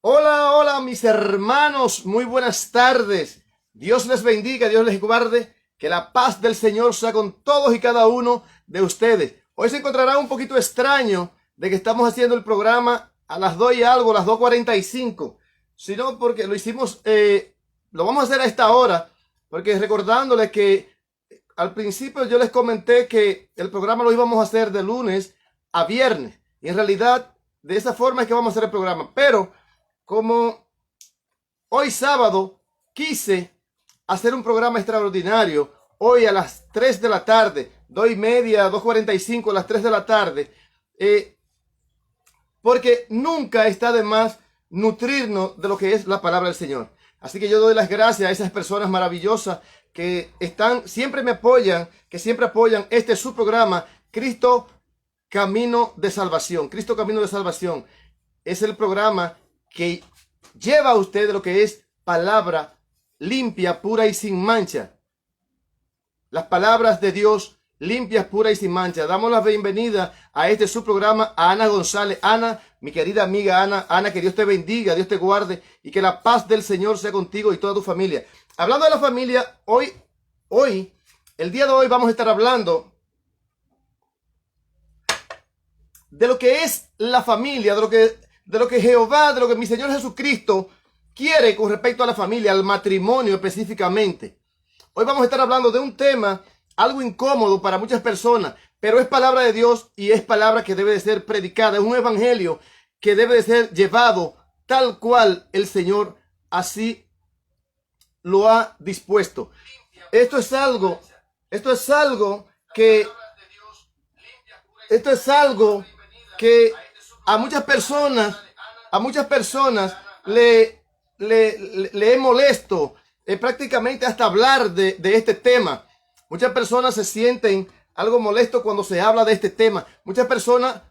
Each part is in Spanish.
Hola, hola mis hermanos, muy buenas tardes. Dios les bendiga, Dios les guarde, que la paz del Señor sea con todos y cada uno de ustedes. Hoy se encontrará un poquito extraño de que estamos haciendo el programa a las 2 y algo, las 2:45, sino porque lo vamos a hacer a esta hora, porque recordándoles que al principio yo les comenté que el programa lo íbamos a hacer de lunes a viernes, y en realidad de esa forma es que vamos a hacer el programa, pero como hoy sábado quise hacer un programa extraordinario, hoy a las 3 de la tarde, 2:30, 2:45, a las 3 de la tarde, porque nunca está de más nutrirnos de lo que es la palabra del Señor. Así que yo doy las gracias a esas personas maravillosas que siempre me apoyan, que siempre apoyan este su programa, Cristo Camino de Salvación. Cristo Camino de Salvación es el programa que lleva a usted lo que es palabra limpia, pura y sin mancha. Las palabras de Dios limpias, puras y sin mancha. Damos la bienvenida a este su programa a Ana González. Ana, mi querida amiga Ana, que Dios te bendiga, Dios te guarde y que la paz del Señor sea contigo y toda tu familia. Hablando de la familia, el día de hoy vamos a estar hablando de lo que es la familia, de lo que Jehová, de lo que mi Señor Jesucristo quiere con respecto a la familia, al matrimonio específicamente. Hoy vamos a estar hablando de un tema algo incómodo para muchas personas, pero es palabra de Dios y es palabra que debe de ser predicada. Es un evangelio que debe de ser llevado tal cual el Señor así lo ha dispuesto. Esto es algo que a muchas personas le es molesto prácticamente hasta hablar de este tema. Muchas personas se sienten algo molesto cuando se habla de este tema. Muchas personas,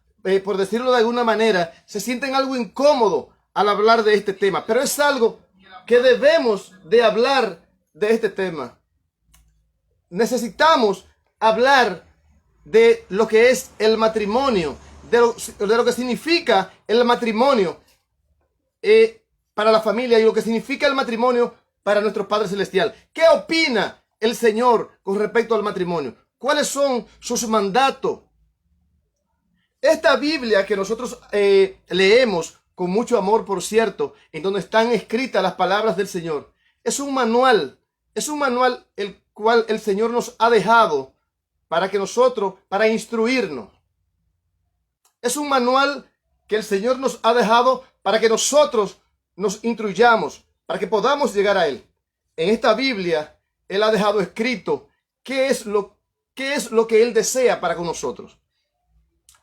por decirlo de alguna manera, se sienten algo incómodo al hablar de este tema. Pero es algo que debemos de hablar de este tema. Necesitamos hablar de lo que es el matrimonio, de lo que significa el matrimonio para la familia y lo que significa el matrimonio para nuestro Padre Celestial. ¿Qué opina el Señor con respecto al matrimonio? ¿Cuáles son sus mandatos? Esta Biblia que nosotros leemos con mucho amor, por cierto, en donde están escritas las palabras del Señor, es un manual el cual el Señor nos ha dejado para instruirnos. Es un manual que el Señor nos ha dejado para que nosotros nos instruyamos, para que podamos llegar a Él. En esta Biblia, Él ha dejado escrito qué es lo que Él desea para con nosotros.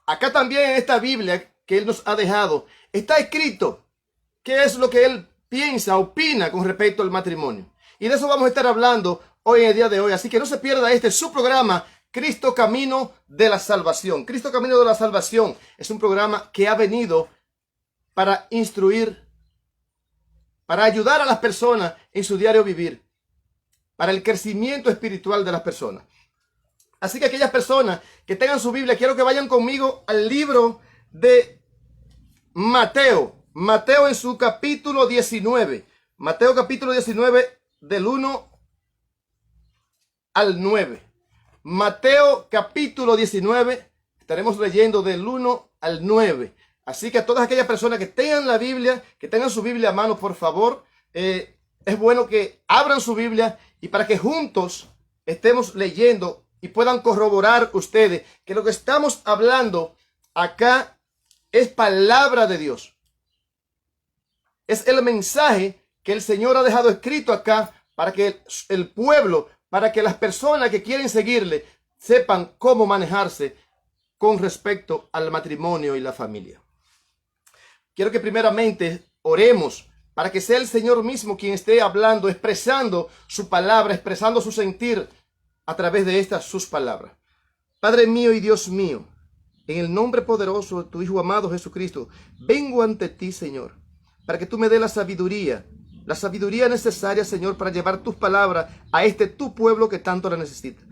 Acá también en esta Biblia que Él nos ha dejado, está escrito qué es lo que Él piensa, opina con respecto al matrimonio. Y de eso vamos a estar hablando hoy en el día de hoy. Así que no se pierda su programa, Cristo Camino de la Salvación. Cristo Camino de la Salvación es un programa que ha venido para instruir, para ayudar a las personas en su diario vivir, para el crecimiento espiritual de las personas. Así que aquellas personas que tengan su Biblia, quiero que vayan conmigo al libro de Mateo. Mateo en su capítulo 19. Mateo capítulo 19 del 1 al 9. Mateo capítulo 19, estaremos leyendo del 1 al 9. Así que a todas aquellas personas que tengan la Biblia, que tengan su Biblia a mano, por favor, es bueno que abran su Biblia y para que juntos estemos leyendo y puedan corroborar ustedes que lo que estamos hablando acá es palabra de Dios. Es el mensaje que el Señor ha dejado escrito acá para que el pueblo, para que las personas que quieren seguirle sepan cómo manejarse con respecto al matrimonio y la familia. Quiero que primeramente oremos para que sea el Señor mismo quien esté hablando, expresando su palabra, expresando su sentir a través de estas sus palabras. Padre mío y Dios mío, en el nombre poderoso de tu Hijo amado Jesucristo, vengo ante ti, Señor, para que tú me des la sabiduría necesaria, Señor, para llevar tus palabras a tu pueblo que tanto la necesita.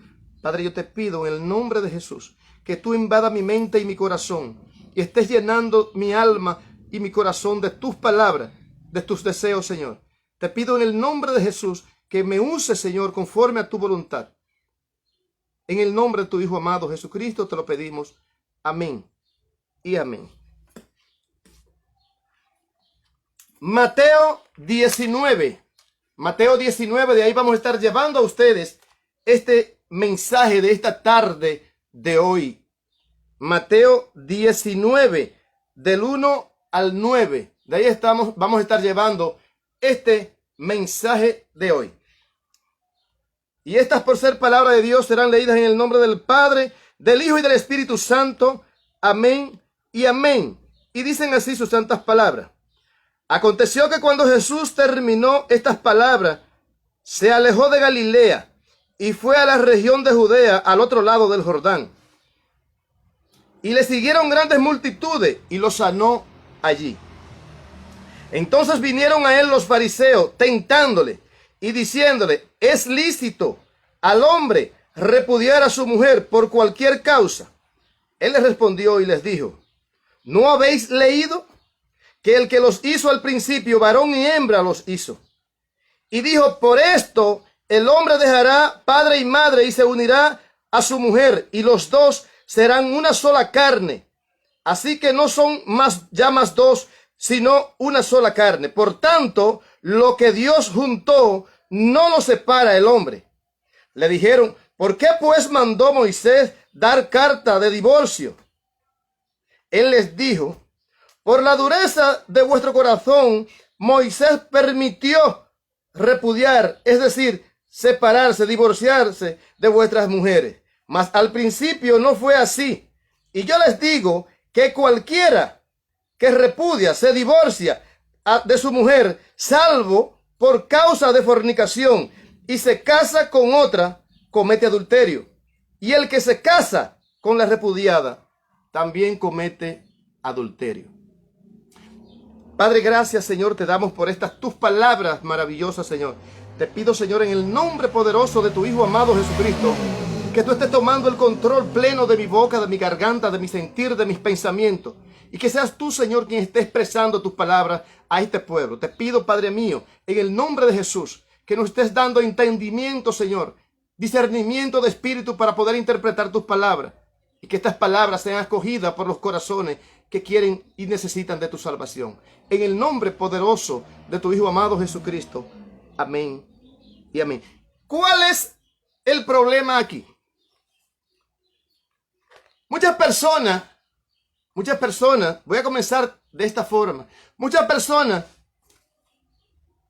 Padre, yo te pido en el nombre de Jesús que tú invada mi mente y mi corazón y estés llenando mi alma y mi corazón de tus palabras, de tus deseos, Señor. Te pido en el nombre de Jesús que me uses, Señor, conforme a tu voluntad. En el nombre de tu Hijo amado Jesucristo te lo pedimos. Amén y amén. Mateo 19. Mateo 19, de ahí vamos a estar llevando a ustedes este mensaje de esta tarde de hoy. Mateo 19, del 1 al 9. De ahí vamos a estar llevando este mensaje de hoy. Y estas, por ser palabra de Dios, serán leídas en el nombre del Padre, del Hijo y del Espíritu Santo. Amén y amén. Y dicen así sus santas palabras. Aconteció que cuando Jesús terminó estas palabras, se alejó de Galilea y fue a la región de Judea, al otro lado del Jordán. Y le siguieron grandes multitudes y lo sanó allí. Entonces vinieron a él los fariseos, tentándole y diciéndole: ¿es lícito al hombre repudiar a su mujer por cualquier causa? Él les respondió y les dijo: ¿no habéis leído que el que los hizo al principio, varón y hembra los hizo? Y dijo: por esto el hombre dejará padre y madre y se unirá a su mujer, y los dos serán una sola carne. Así que no son ya más dos, sino una sola carne. Por tanto, lo que Dios juntó, no lo separa el hombre. Le dijeron: ¿por qué pues mandó Moisés dar carta de divorcio? Él les dijo: por la dureza de vuestro corazón, Moisés permitió repudiar, es decir, separarse, divorciarse de vuestras mujeres. Mas al principio no fue así. Y yo les digo que cualquiera que repudia, se divorcia de su mujer, salvo por causa de fornicación, y se casa con otra, comete adulterio. Y el que se casa con la repudiada, también comete adulterio. Padre, gracias, Señor, te damos por estas tus palabras maravillosas, Señor. Te pido, Señor, en el nombre poderoso de tu Hijo amado Jesucristo, que tú estés tomando el control pleno de mi boca, de mi garganta, de mi sentir, de mis pensamientos. Y que seas tú, Señor, quien esté expresando tus palabras a este pueblo. Te pido, Padre mío, en el nombre de Jesús, que nos estés dando entendimiento, Señor, discernimiento de espíritu para poder interpretar tus palabras. Y que estas palabras sean escogidas por los corazones que quieren y necesitan de tu salvación. En el nombre poderoso de tu Hijo amado Jesucristo. Amén y amén. ¿Cuál es el problema aquí? Muchas personas, voy a comenzar de esta forma. Muchas personas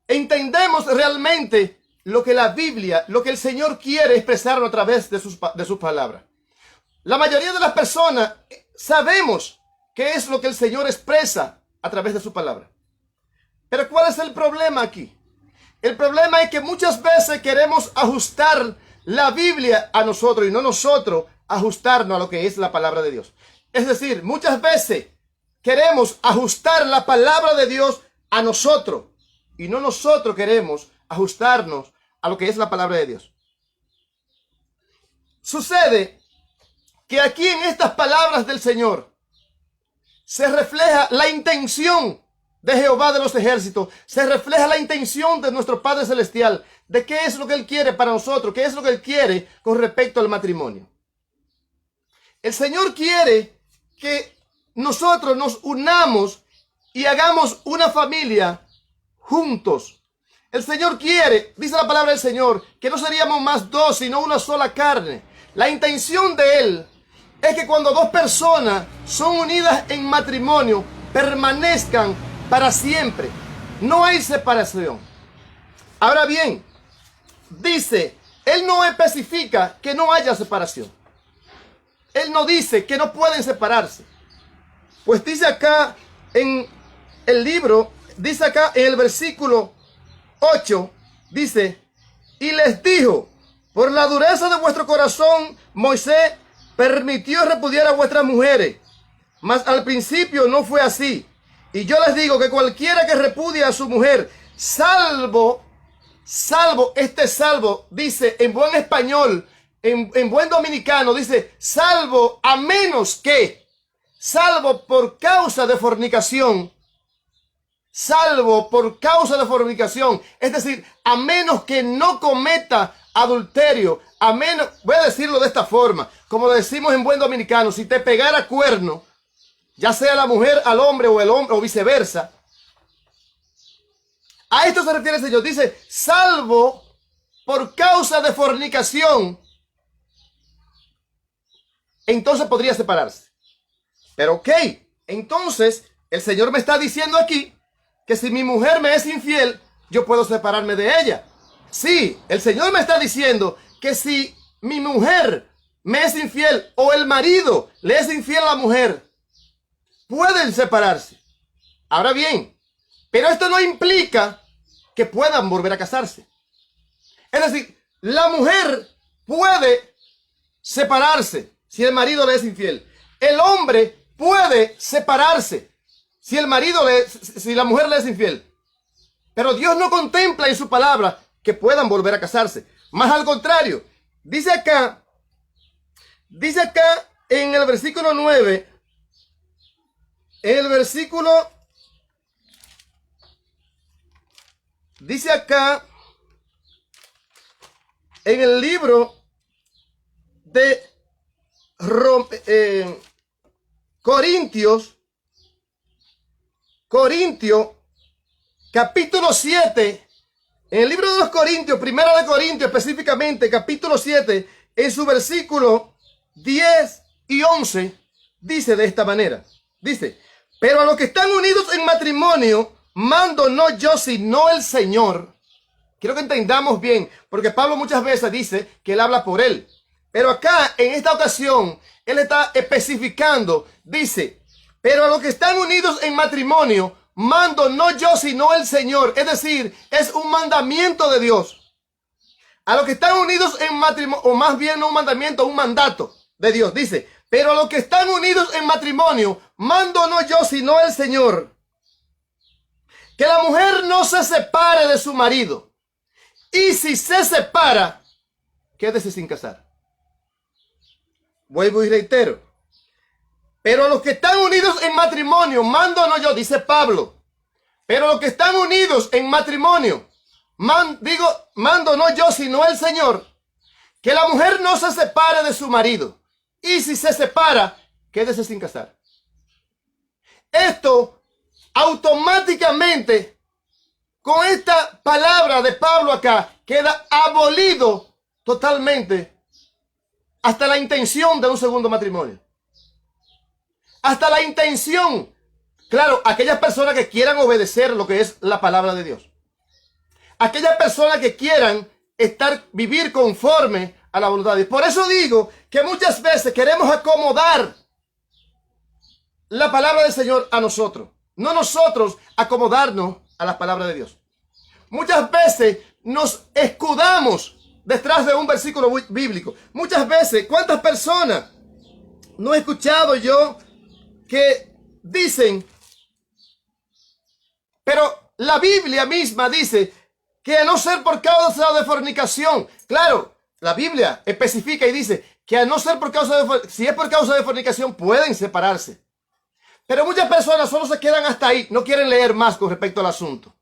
entendemos realmente lo que la Biblia, lo que el Señor quiere expresarnos a través de sus palabras. La mayoría de las personas sabemos qué es lo que el Señor expresa a través de su palabra. Pero ¿cuál es el problema aquí? El problema es que muchas veces queremos ajustar la Biblia a nosotros y no nosotros ajustarnos a lo que es la palabra de Dios. Es decir, muchas veces queremos ajustar la palabra de Dios a nosotros y no nosotros queremos ajustarnos a lo que es la palabra de Dios. Sucede que aquí en estas palabras del Señor se refleja la intención de Jehová de los ejércitos, se refleja la intención de nuestro Padre Celestial, de qué es lo que Él quiere para nosotros, qué es lo que Él quiere con respecto al matrimonio. El Señor quiere que nosotros nos unamos y hagamos una familia juntos. El Señor quiere, dice la palabra del Señor, que no seríamos más dos, sino una sola carne. La intención de Él es que cuando dos personas son unidas en matrimonio, permanezcan para siempre. No hay separación. Ahora bien, dice, Él no especifica que no haya separación. Él no dice que no pueden separarse. Pues dice acá en el libro, dice acá en el versículo 8, dice, y les dijo, por la dureza de vuestro corazón, Moisés permitió repudiar a vuestras mujeres, mas al principio no fue así. Y yo les digo que cualquiera que repudia a su mujer, salvo, dice en buen español, en buen dominicano, dice, salvo a menos que, salvo por causa de fornicación, salvo por causa de fornicación. Es decir, a menos que no cometa adulterio, a menos, voy a decirlo de esta forma, como decimos en buen dominicano, si te pegara cuerno, ya sea la mujer al hombre o el hombre o viceversa, a esto se refiere el Señor. Dice, salvo por causa de fornicación, entonces podría separarse. Pero ok, entonces el Señor me está diciendo aquí que si mi mujer me es infiel, yo puedo separarme de ella. Sí, el Señor me está diciendo que si mi mujer me es infiel o el marido le es infiel a la mujer, pueden separarse. Ahora bien, pero esto no implica que puedan volver a casarse. Es decir, la mujer puede separarse si el marido le es infiel. El hombre puede separarse si si la mujer le es infiel. Pero Dios no contempla en su palabra que puedan volver a casarse. Más al contrario, dice acá en el versículo 9, dice acá en el libro de Corintios, capítulo 7, en el libro de los Corintios, primera de Corintios específicamente, capítulo 7, en su versículo 10 y 11, dice de esta manera, dice, pero a los que están unidos en matrimonio, mando no yo, sino el Señor. Quiero que entendamos bien, porque Pablo muchas veces dice que él habla por él. Pero acá, en esta ocasión, él está especificando, dice, pero a los que están unidos en matrimonio, mando no yo, sino el Señor. Es decir, es un mandamiento de Dios. A los que están unidos en matrimonio, o más bien no un mandamiento, un mandato de Dios. Dice, pero a los que están unidos en matrimonio, mando no yo, sino el Señor. Que la mujer no se separe de su marido. Y si se separa, quédese sin casar. Vuelvo y reitero. Pero a los que están unidos en matrimonio, mando no yo, dice Pablo. Pero a los que están unidos en matrimonio, mando no yo, sino el Señor. Que la mujer no se separe de su marido. Y si se separa, quédese sin casar. Esto automáticamente, con esta palabra de Pablo acá, queda abolido totalmente hasta la intención de un segundo matrimonio. Hasta la intención. Claro, aquellas personas que quieran obedecer lo que es la palabra de Dios. Aquellas personas que quieran vivir conforme a la voluntad de Dios. Por eso digo que muchas veces queremos acomodar la palabra del Señor a nosotros. No nosotros acomodarnos a la palabra de Dios. Muchas veces nos escudamos detrás de un versículo bíblico. Muchas veces, ¿cuántas personas no he escuchado yo que dicen, pero la Biblia misma dice que a no ser por causa de fornicación? Claro, la Biblia especifica y dice que a no ser por causa de, si es por causa de fornicación, pueden separarse. Pero muchas personas solo se quedan hasta ahí, no quieren leer más con respecto al asunto.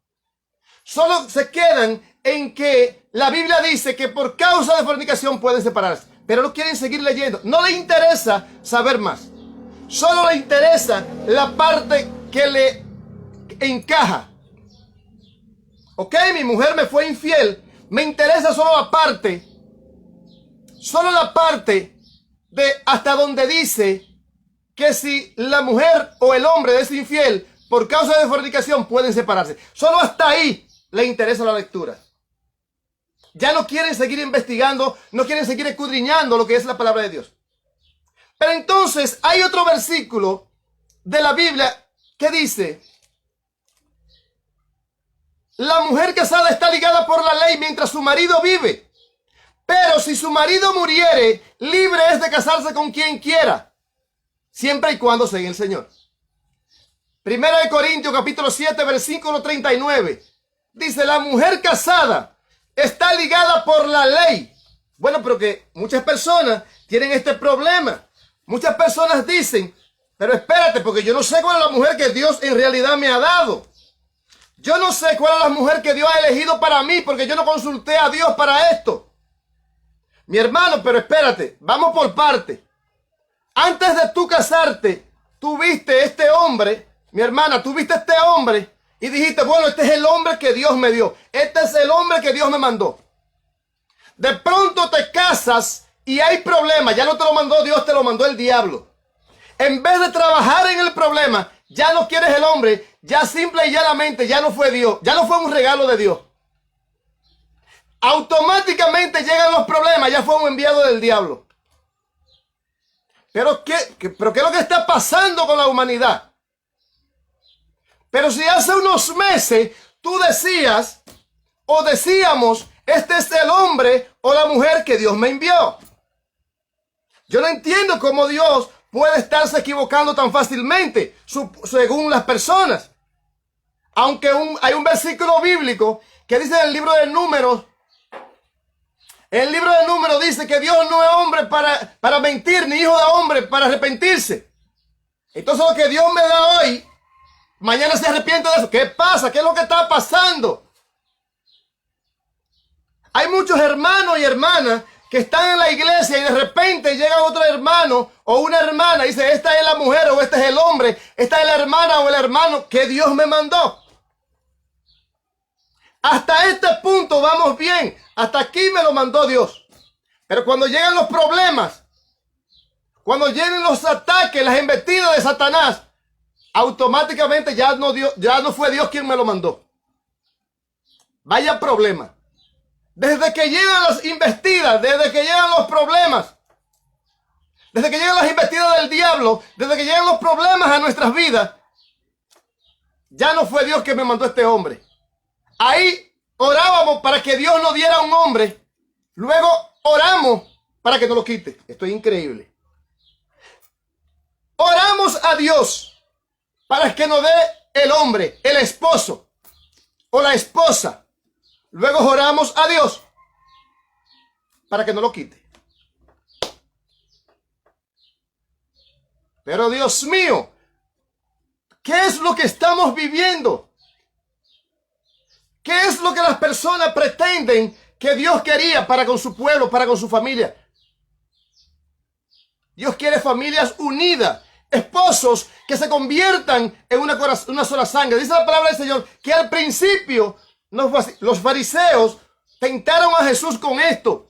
Solo se quedan en que la Biblia dice que por causa de fornicación pueden separarse, pero no quieren seguir leyendo. No les interesa saber más. Solo les interesa la parte que le encaja. Ok, mi mujer me fue infiel. Me interesa solo la parte de hasta donde dice que si la mujer o el hombre es infiel por causa de fornicación pueden separarse. Solo hasta ahí le interesa la lectura. Ya no quieren seguir investigando, no quieren seguir escudriñando lo que es la palabra de Dios. Pero entonces hay otro versículo de la Biblia que dice: la mujer casada está ligada por la ley mientras su marido vive. Pero si su marido muriere, libre es de casarse con quien quiera, siempre y cuando sea en el Señor. Primera de Corintios capítulo 7 versículo 39. Dice: la mujer casada está ligada por la ley. Bueno, pero que muchas personas tienen este problema. Muchas personas dicen: pero espérate, porque yo no sé cuál es la mujer que Dios en realidad me ha dado. Yo no sé cuál es la mujer que Dios ha elegido para mí, porque yo no consulté a Dios para esto. Mi hermano, pero espérate, vamos por parte. Antes de tú casarte, tú viste este hombre, mi hermana, tú viste este hombre y dijiste, bueno, este es el hombre que Dios me dio. Este es el hombre que Dios me mandó. De pronto te casas y hay problemas. Ya no te lo mandó Dios, te lo mandó el diablo. En vez de trabajar en el problema, ya no quieres el hombre, ya simple y llanamente ya no fue Dios, ya no fue un regalo de Dios. Automáticamente llegan los problemas, ya fue un enviado del diablo. Pero ¿qué es lo que está pasando con la humanidad? Pero si hace unos meses tú decías o decíamos, este es el hombre o la mujer que Dios me envió. Yo no entiendo cómo Dios puede estarse equivocando tan fácilmente según las personas. Aunque hay un versículo bíblico que dice en el libro de Números, el libro de Números dice que Dios no es hombre para mentir, ni hijo de hombre para arrepentirse. Entonces lo que Dios me da hoy, mañana se arrepiente de eso. ¿Qué pasa? ¿Qué es lo que está pasando? Hay muchos hermanos y hermanas que están en la iglesia y de repente llega otro hermano o una hermana y dice, esta es la mujer o este es el hombre, esta es la hermana o el hermano que Dios me mandó. Hasta este punto vamos bien. Hasta aquí me lo mandó Dios. Pero cuando llegan los problemas, cuando llegan los ataques, las embestidas de Satanás, automáticamente ya no fue Dios quien me lo mandó. Vaya problema. Desde que llegan las investidas, desde que llegan los problemas, desde que llegan las investidas del diablo, desde que llegan los problemas a nuestras vidas, ya no fue Dios que me mandó este hombre. Ahí orábamos para que Dios nos diera un hombre. Luego oramos para que nos lo quite. Esto es increíble. Oramos a Dios para que nos dé el hombre, el esposo o la esposa. Luego oramos a Dios para que nos lo quite. Pero Dios mío, ¿qué es lo que estamos viviendo? ¿Qué es lo que las personas pretenden que Dios quería para con su pueblo, para con su familia? Dios quiere familias unidas, esposos que se conviertan en una sola sangre. Dice la palabra del Señor que al principio los fariseos tentaron a Jesús con esto.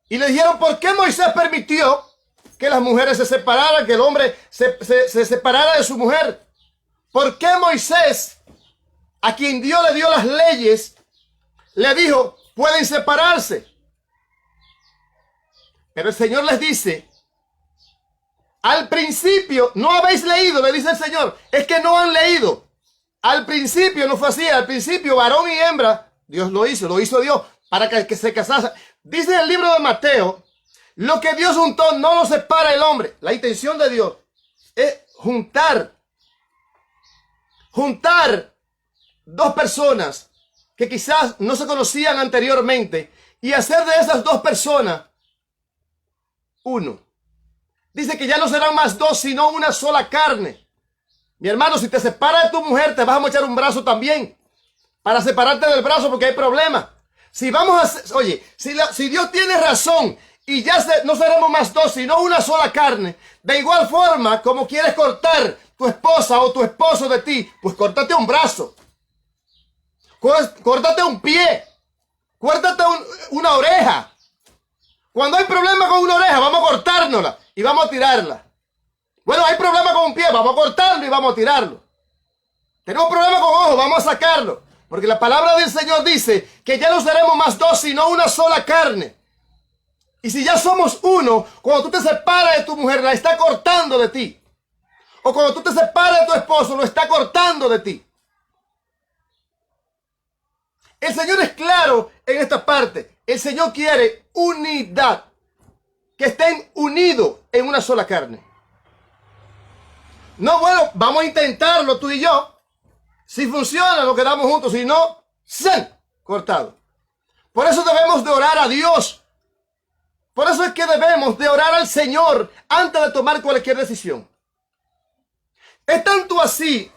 Y le dijeron, ¿por qué Moisés permitió que las mujeres se separaran, que el hombre se separara de su mujer? ¿Por qué Moisés, a quien Dios le dio las leyes, le dijo, pueden separarse? Pero el Señor les dice, al principio, no habéis leído, le dice el Señor, es que no han leído. Al principio no fue así, al principio varón y hembra, Dios lo hizo Dios para que se casase. Dice en el libro de Mateo, lo que Dios juntó no lo separa el hombre. La intención de Dios es juntar dos personas que quizás no se conocían anteriormente y hacer de esas dos personas uno. Dice que ya no serán más dos, sino una sola carne. Mi hermano, si te separas de tu mujer, te vas a mochar un brazo también para separarte del brazo porque hay problemas. Si si Dios tiene razón y ya no seremos más dos, sino una sola carne, de igual forma como quieres cortar tu esposa o tu esposo de ti, pues córtate un brazo, córtate un pie, córtate una oreja. Cuando hay problema con una oreja, vamos a cortárnosla y vamos a tirarla. Bueno, hay problema con un pie, vamos a cortarlo y vamos a tirarlo. Tenemos problema con ojos, vamos a sacarlo. Porque la palabra del Señor dice que ya no seremos más dos, sino una sola carne. Y si ya somos uno, cuando tú te separas de tu mujer, la está cortando de ti. O cuando tú te separas de tu esposo, lo está cortando de ti. El Señor es claro en esta parte. El Señor quiere unidad. Que estén unidos en una sola carne. No, bueno, vamos a intentarlo tú y yo. Si funciona, nos quedamos juntos. Si no, ¡san! Cortado. Por eso debemos de orar a Dios. Por eso es que debemos de orar al Señor antes de tomar cualquier decisión. Es tanto así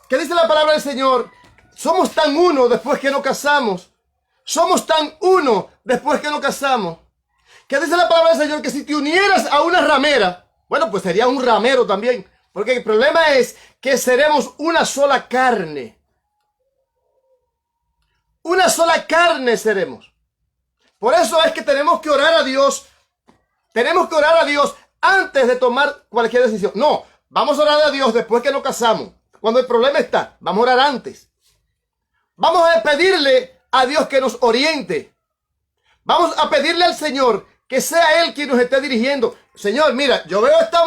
que dice la palabra del Señor, somos tan uno después que nos casamos. Somos tan uno después que nos casamos. Que dice la palabra del Señor que si te unieras a una ramera, bueno, pues sería un ramero también. Porque el problema es que seremos una sola carne. Una sola carne seremos. Por eso es que tenemos que orar a Dios. Tenemos que orar a Dios antes de tomar cualquier decisión. No, vamos a orar a Dios después que nos casamos. Cuando el problema está, vamos a orar antes. Vamos a pedirle a Dios que nos oriente. Vamos a pedirle al Señor que sea Él quien nos esté dirigiendo. Señor, mira, yo veo a esta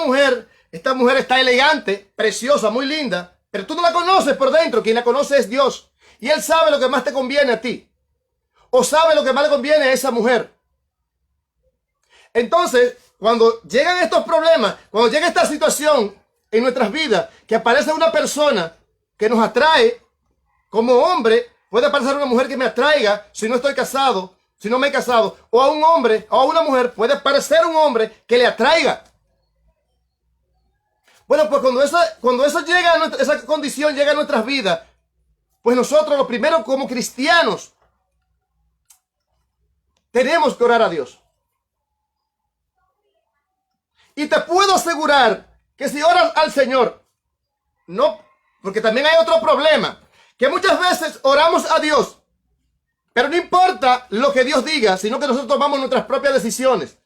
mujer está elegante, preciosa, muy linda, pero tú no la conoces por dentro. Quien la conoce es Dios. Y Él sabe lo que más te conviene a ti. O sabe lo que más le conviene a esa mujer. Entonces, cuando llegan estos problemas, cuando llega esta situación en nuestras vidas, que aparece una persona que nos atrae como hombre, puede aparecer una mujer que me atraiga si no estoy casado, si no me he casado, o a un hombre o a una mujer, puede aparecer un hombre que le atraiga. Bueno, pues cuando eso llega a esa condición llega a nuestras vidas, pues nosotros lo primero como cristianos tenemos que orar a Dios. Y te puedo asegurar que si oras al Señor, no, porque también hay otro problema, que muchas veces oramos a Dios, pero no importa lo que Dios diga, sino que nosotros tomamos nuestras propias decisiones.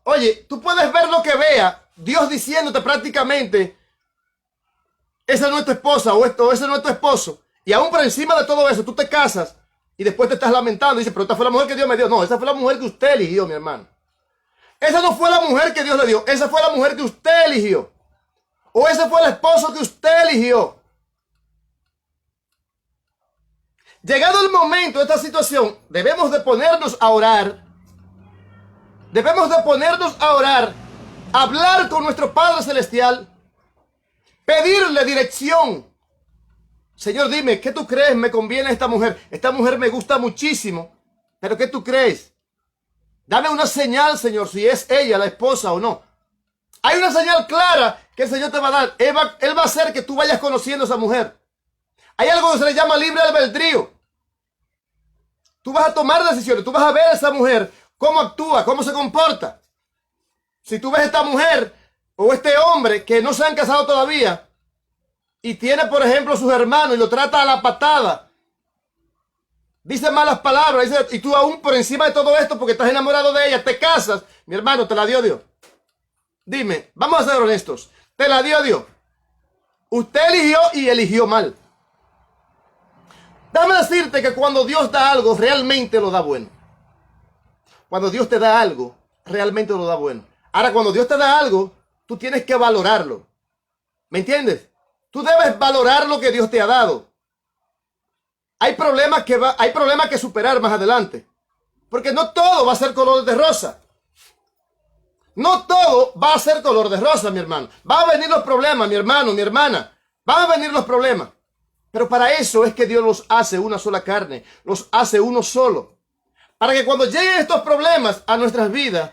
Oye, tú puedes ver lo que vea, Dios diciéndote prácticamente, esa no es tu esposa o ese no es tu esposo, y aún por encima de todo eso, tú te casas y después te estás lamentando y dices, pero esta fue la mujer que Dios me dio. No, esa fue la mujer que usted eligió, mi hermano. Esa no fue la mujer que Dios le dio, esa fue la mujer que usted eligió. O ese fue el esposo que usted eligió. Llegado el momento de esta situación, debemos de ponernos a orar. Debemos de ponernos a orar, hablar con nuestro Padre Celestial, pedirle dirección. Señor, dime, ¿qué tú crees me conviene a esta mujer? Esta mujer me gusta muchísimo, pero ¿qué tú crees? Dame una señal, Señor, si es ella la esposa o no. Hay una señal clara que el Señor te va a dar. Él va a hacer que tú vayas conociendo a esa mujer. Hay algo que se le llama libre albedrío. Tú vas a tomar decisiones, tú vas a ver a esa mujer, cómo actúa, cómo se comporta. Si tú ves a esta mujer o este hombre que no se han casado todavía y tiene, por ejemplo, sus hermanos y lo trata a la patada, dice malas palabras, y tú aún por encima de todo esto, porque estás enamorado de ella, te casas, mi hermano, te la dio Dios. Dime, vamos a ser honestos, te la dio Dios. Usted eligió y eligió mal. Dame decirte que cuando Dios da algo, realmente lo da bueno. Cuando Dios te da algo, realmente lo da bueno. Ahora, cuando Dios te da algo, tú tienes que valorarlo. ¿Me entiendes? Tú debes valorar lo que Dios te ha dado. Hay problemas que superar más adelante. Porque no todo va a ser color de rosa. No todo va a ser color de rosa, mi hermano. Van a venir los problemas, mi hermano, mi hermana. Van a venir los problemas. Pero para eso es que Dios los hace una sola carne. Los hace uno solo. Para que cuando lleguen estos problemas a nuestras vidas,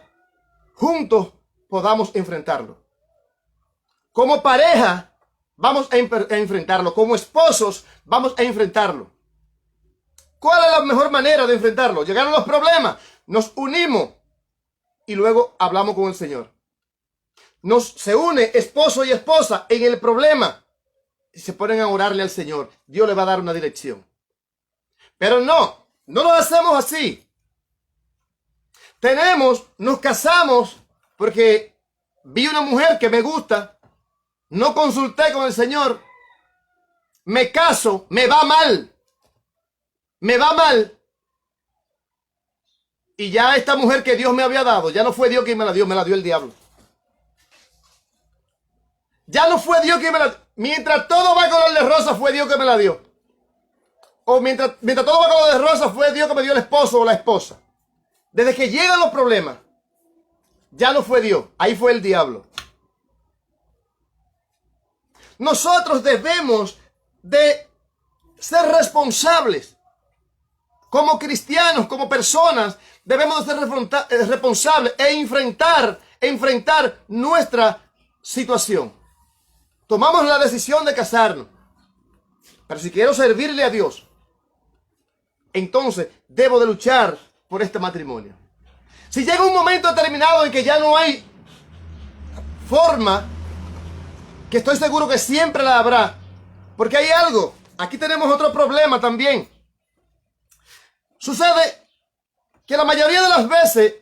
juntos podamos enfrentarlo. Como pareja, vamos a enfrentarlo. Como esposos, vamos a enfrentarlo. ¿Cuál es la mejor manera de enfrentarlo? Llegaron los problemas, nos unimos y luego hablamos con el Señor. Se une esposo y esposa en el problema y se ponen a orarle al Señor. Dios le va a dar una dirección. Pero no lo hacemos así. Nos casamos porque vi una mujer que me gusta, no consulté con el Señor, me caso, me va mal. Y ya esta mujer que Dios me había dado, ya no fue Dios quien me la dio el diablo. Ya no fue Dios quien me la dio. Mientras todo va color de rosa, fue Dios que me la dio. O mientras todo va color de rosa, fue Dios que me dio el esposo o la esposa. Desde que llegan los problemas, ya no fue Dios, ahí fue el diablo. Nosotros debemos de ser responsables. Como cristianos, como personas, debemos de ser responsables e enfrentar nuestra situación. Tomamos la decisión de casarnos. Pero si quiero servirle a Dios, entonces debo de luchar por este matrimonio. Si llega un momento determinado en que ya no hay forma, que estoy seguro que siempre la habrá, porque hay algo, aquí tenemos otro problema también. Sucede que la mayoría de las veces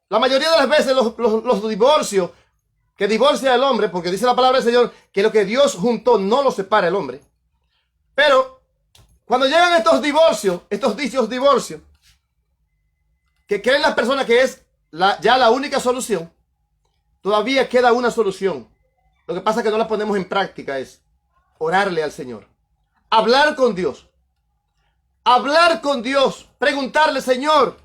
los divorcios, que divorcia el hombre, porque dice la palabra del Señor que lo que Dios juntó no lo separa el hombre. Pero cuando llegan estos divorcios, estos dichos divorcios, que creen las personas que es ya la única solución, todavía queda una solución. Lo que pasa es que no la ponemos en práctica, es orarle al Señor, hablar con Dios, preguntarle, Señor,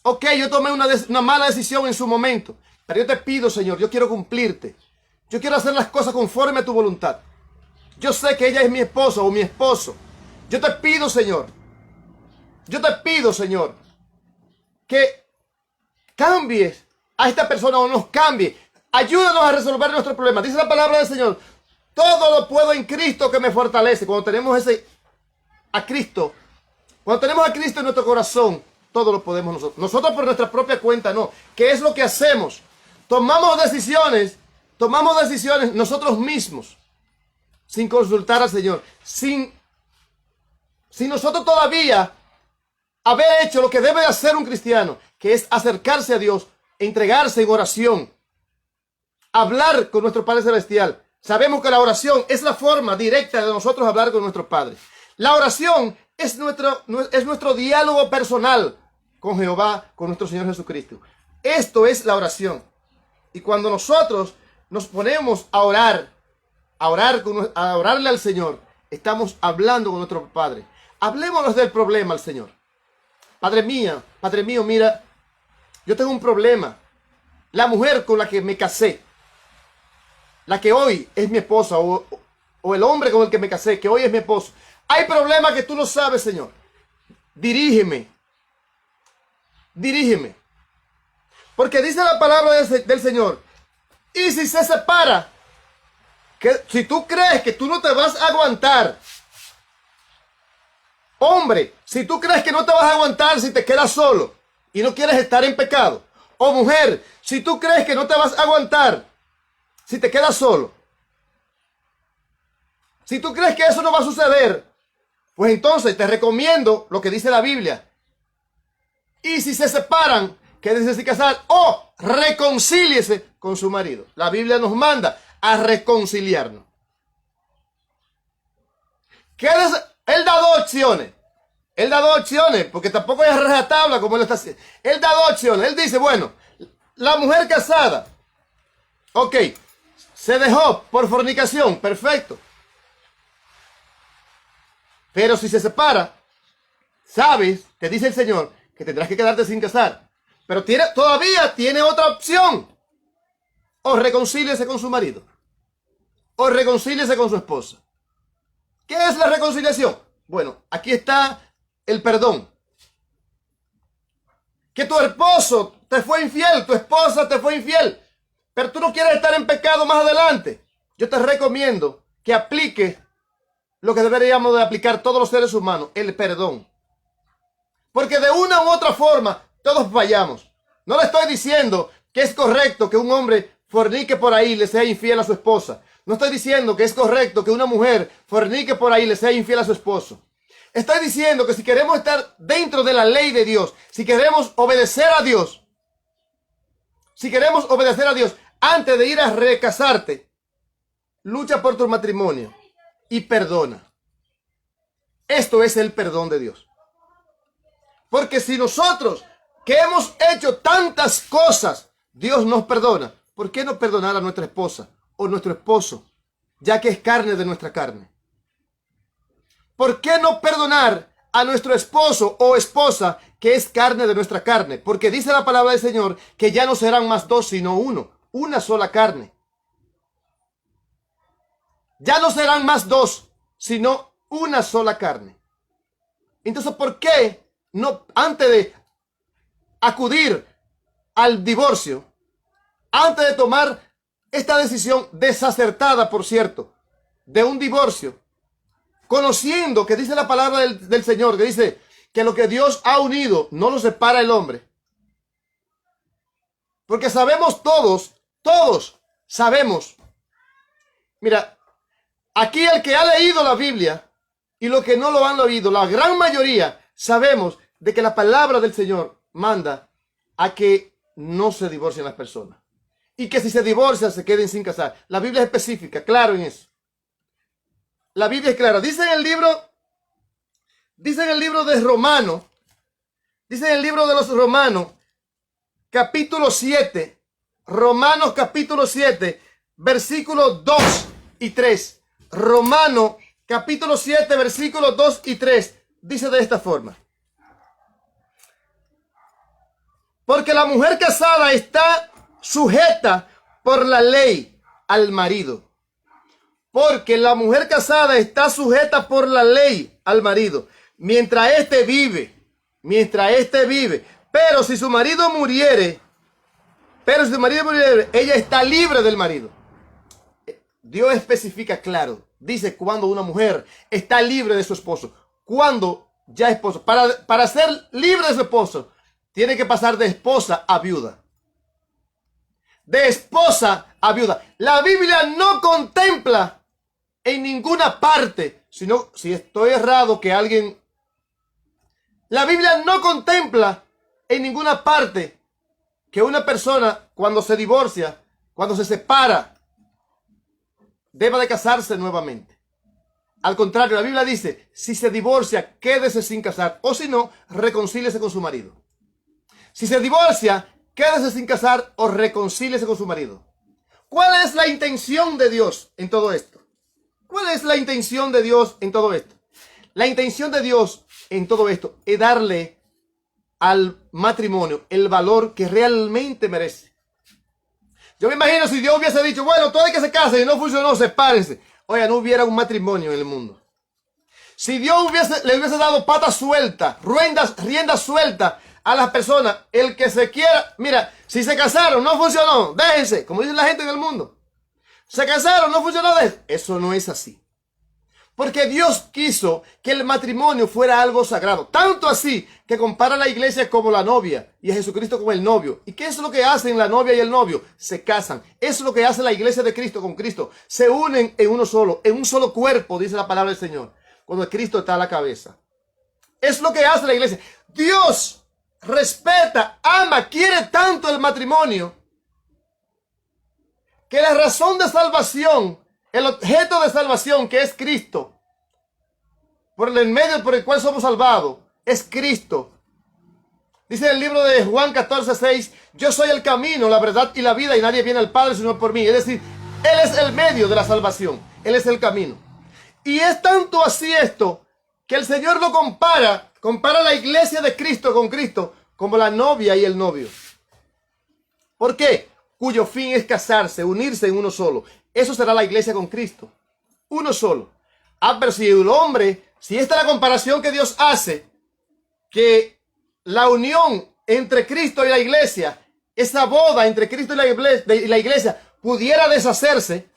ok, yo tomé una mala decisión en su momento, pero yo te pido, Señor, yo quiero cumplirte, yo quiero hacer las cosas conforme a tu voluntad. Yo sé que ella es mi esposa o mi esposo. Yo te pido, Señor, que cambies a esta persona o nos cambie. Ayúdanos a resolver nuestros problemas. Dice la palabra del Señor, todo lo puedo en Cristo que me fortalece. Cuando tenemos a Cristo en nuestro corazón, todo lo podemos nosotros. Nosotros por nuestra propia cuenta no. ¿Qué es lo que hacemos? Tomamos decisiones nosotros mismos, sin consultar al Señor, sin nosotros todavía haber hecho lo que debe hacer un cristiano, que es acercarse a Dios, entregarse en oración, hablar con nuestro Padre Celestial. Sabemos que la oración es la forma directa de nosotros hablar con nuestro Padre. La oración es nuestro diálogo personal con Jehová, con nuestro Señor Jesucristo. Esto es la oración. Y cuando nosotros nos ponemos a orarle al Señor, estamos hablando con nuestro Padre. Hablémonos del problema al Señor. Padre mío, mira, yo tengo un problema. La mujer con la que me casé, la que hoy es mi esposa, o el hombre con el que me casé, que hoy es mi esposo. Hay problemas que tú no sabes, Señor. Dirígeme. Porque dice la palabra del Señor, y si se separa, que si tú crees que tú no te vas a aguantar, hombre, si tú crees que no te vas a aguantar si te quedas solo y no quieres estar en pecado, o mujer, si tú crees que no te vas a aguantar si te quedas solo, si tú crees que eso no va a suceder, pues entonces te recomiendo lo que dice la Biblia. Y si se separan, quédense sin casar o reconcíliese con su marido. La Biblia nos manda a reconciliarnos. Él da dos opciones. Porque tampoco es rajatabla como él está haciendo. Él da dos opciones. Él dice, bueno, la mujer casada, ok, se dejó por fornicación, perfecto. Pero si se separa, sabes, te dice el Señor, que tendrás que quedarte sin casar. Pero todavía tiene otra opción. O reconcíliese con su marido, o reconcíliese con su esposa. ¿Qué es la reconciliación? Bueno, aquí está el perdón. Que tu esposo te fue infiel, tu esposa te fue infiel, pero tú no quieres estar en pecado más adelante. Yo te recomiendo que apliques lo que deberíamos de aplicar todos los seres humanos, el perdón. Porque de una u otra forma, todos fallamos. No le estoy diciendo que es correcto que un hombre fornique por ahí y le sea infiel a su esposa. No estoy diciendo que es correcto que una mujer fornique por ahí y le sea infiel a su esposo. Estoy diciendo que si queremos estar dentro de la ley de Dios, si queremos obedecer a Dios, antes de ir a recasarte, lucha por tu matrimonio y perdona. Esto es el perdón de Dios. Porque si nosotros que hemos hecho tantas cosas, Dios nos perdona, ¿por qué no perdonar a nuestra esposa o nuestro esposo, ya que es carne de nuestra carne? ¿Por qué no perdonar a nuestro esposo o esposa que es carne de nuestra carne? Porque dice la palabra del Señor que ya no serán más dos sino uno, una sola carne. Ya no serán más dos sino una sola carne. Entonces, ¿por qué no, antes de acudir al divorcio, antes de tomar esta decisión desacertada, por cierto, de un divorcio, conociendo que dice la palabra del Señor, que dice que lo que Dios ha unido no lo separa el hombre. Porque sabemos todos sabemos. Mira, aquí el que ha leído la Biblia y los que no lo han leído, la gran mayoría sabemos de que la palabra del Señor manda a que no se divorcien las personas. Y que si se divorcian se queden sin casar. La Biblia es específica, claro en eso. La Biblia es clara. Dice en el libro de Romanos, dice en el libro de los Romanos, capítulo 7, Romanos capítulo 7, versículos 2 y 3. Romanos capítulo 7, versículos 2 y 3, dice de esta forma. Porque la mujer casada está sujeta por la ley al marido. Porque la mujer casada está sujeta por la ley al marido, mientras éste vive. Pero si su marido muriere, ella está libre del marido. Dios especifica claro. Dice cuando una mujer está libre de su esposo. Cuando ya esposo. Para ser libre de su esposo, tiene que pasar de esposa a viuda. De esposa a viuda. La Biblia no contempla en ninguna parte, sino si estoy errado que alguien... La Biblia no contempla en ninguna parte que una persona cuando se divorcia, cuando se separa, deba de casarse nuevamente. Al contrario, la Biblia dice, si se divorcia, quédese sin casar, o si no, reconcíliese con su marido. Si se divorcia, quédese sin casar o reconcíliese con su marido. ¿Cuál es la intención de Dios en todo esto? ¿Cuál es la intención de Dios en todo esto? La intención de Dios en todo esto es darle al matrimonio el valor que realmente merece. Yo me imagino si Dios hubiese dicho, bueno, todo hay que se casen y no funcionó, sepárense. Oiga, no hubiera un matrimonio en el mundo. Si Dios le hubiese dado patas sueltas, riendas sueltas a las personas, el que se quiera, mira, si se casaron, no funcionó, déjense, como dice la gente en el mundo. Se casaron, no funcionó, déjense. Eso no es así. Porque Dios quiso que el matrimonio fuera algo sagrado. Tanto así que compara a la iglesia como la novia y a Jesucristo como el novio. ¿Y qué es lo que hacen la novia y el novio? Se casan. Eso es lo que hace la iglesia de Cristo con Cristo. Se unen en uno solo, en un solo cuerpo, dice la palabra del Señor. Cuando Cristo está a la cabeza. Es lo que hace la iglesia. Dios respeta, ama, quiere tanto el matrimonio que la razón de salvación, el objeto de salvación que es Cristo, por el medio por el cual somos salvados, es Cristo. Dice el libro de Juan 14:6, yo soy el camino, la verdad y la vida, y nadie viene al Padre sino por mí. Es decir, Él es el medio de la salvación, Él es el camino. Y es tanto así esto, que el Señor lo compara la iglesia de Cristo con Cristo, como la novia y el novio. ¿Por qué? Cuyo fin es casarse, unirse en uno solo. Eso será la iglesia con Cristo. Uno solo. Pero si el hombre, si esta es la comparación que Dios hace, que la unión entre Cristo y la iglesia, esa boda entre Cristo y la iglesia pudiera deshacerse,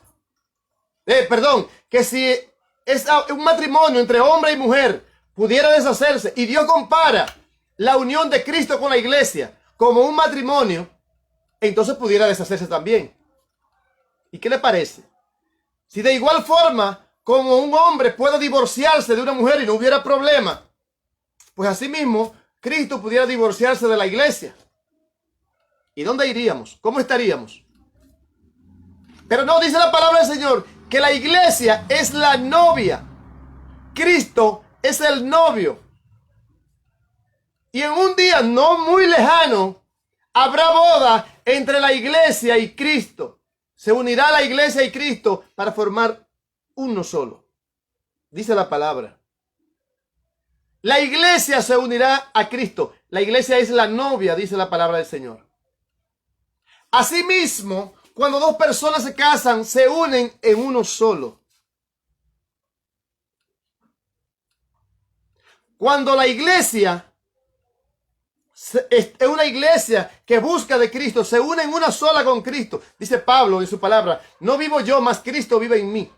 que si es un matrimonio entre hombre y mujer pudiera deshacerse, y Dios compara la unión de Cristo con la iglesia como un matrimonio, entonces pudiera deshacerse también. ¿Y qué le parece? Si de igual forma como un hombre puede divorciarse de una mujer y no hubiera problema, pues asimismo Cristo pudiera divorciarse de la iglesia. ¿Y dónde iríamos? ¿Cómo estaríamos? Pero no, dice la palabra del Señor que la iglesia es la novia. Cristo es el novio. Y en un día no muy lejano habrá boda entre la iglesia y Cristo. Se unirá la iglesia y Cristo para formar uno solo. Dice la palabra. La iglesia se unirá a Cristo. La iglesia es la novia, dice la palabra del Señor. Asimismo, cuando dos personas se casan, se unen en uno solo. Cuando la iglesia es una iglesia que busca de Cristo, se une en una sola con Cristo. Dice Pablo en su palabra, no vivo yo, mas Cristo vive en mí.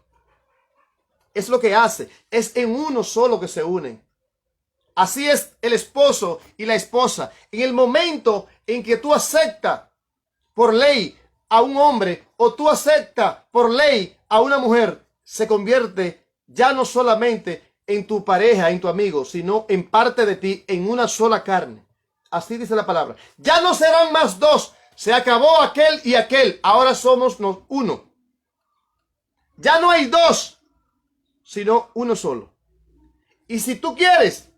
es lo que hace. Es en uno solo que se unen. Así es el esposo y la esposa. En el momento en que tú aceptas por ley a un hombre o tú aceptas por ley a una mujer, se convierte ya no solamente en tu pareja, en tu amigo, sino en parte de ti, en una sola carne. Así dice la palabra. Ya no serán más dos. Se acabó aquel y aquel. Ahora somos uno. Ya no hay dos, sino uno solo. Y si tú quieres,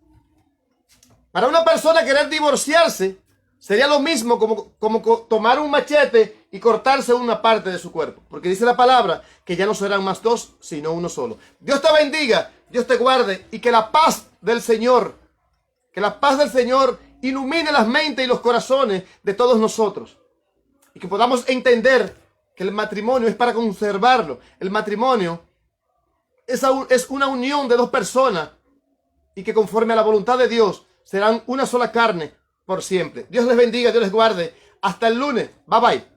para una persona querer divorciarse, sería lo mismo como tomar un machete y cortarse una parte de su cuerpo. Porque dice la palabra que ya no serán más dos, sino uno solo. Dios te bendiga, Dios te guarde y que la paz del Señor ilumine las mentes y los corazones de todos nosotros. Y que podamos entender que el matrimonio es para conservarlo. El matrimonio es una unión de dos personas y que conforme a la voluntad de Dios serán una sola carne por siempre. Dios les bendiga, Dios les guarde. Hasta el lunes. Bye bye.